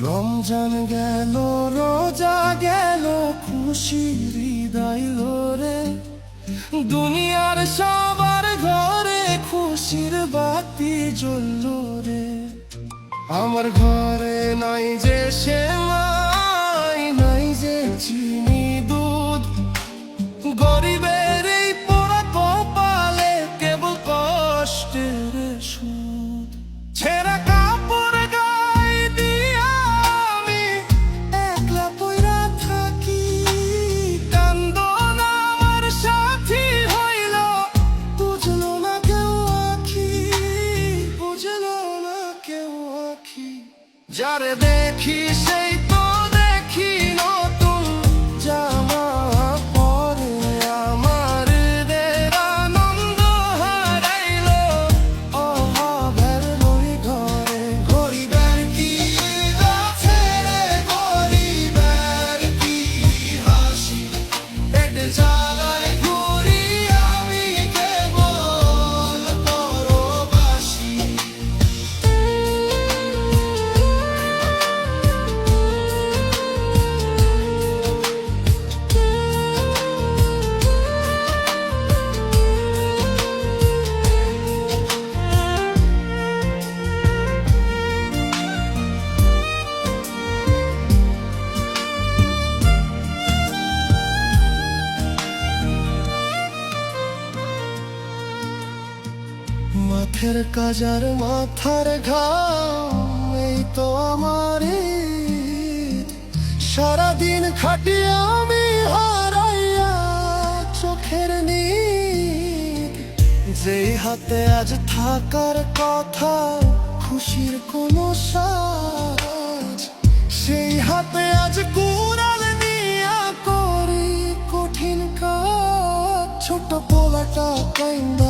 রমজান গেল, রোজা গেল, খুশির হৃদয় রে। দুনিয়ার সবার ঘরে খুশির বাতি জ্বলল রে। আমার ঘরে নাই যে সেমাই, নাই যে চিনি দুধ, গরিবের এই পোড়া কপালে কেবল কষ্টের সুদ। ছেঁড়া কাপড় গায়ে দিয়া আমি একলা পইরা থাকি, কান্দন আমার সাথী হইল, বুঝলো না কেউ আখি, বুঝলো না কেউ আখি। যারে দেখি সেই তো দেখি নতুন জামা পরে, আমার দের আনন্দ হারাইল অভাবের ওই ঘরে। গরিবের কি আছে রে, গরিবের কি হাসি, পেট জ্বালায় ঘুরি আমি কেবল পরবাসী। মাথের কাজার মাথার ঘাম, এই তো আমার ঈদ। সারাদিন খাটিয়ে আমি হারাইয়া চোখের নীদ। যেই হাতে আজ থাকার কথা খুশির কোনো সাজ, সেই হাতে আজ কুড়াল নিয়া করি কঠিন কাজ। ছোট পোলাটা কাইন্দ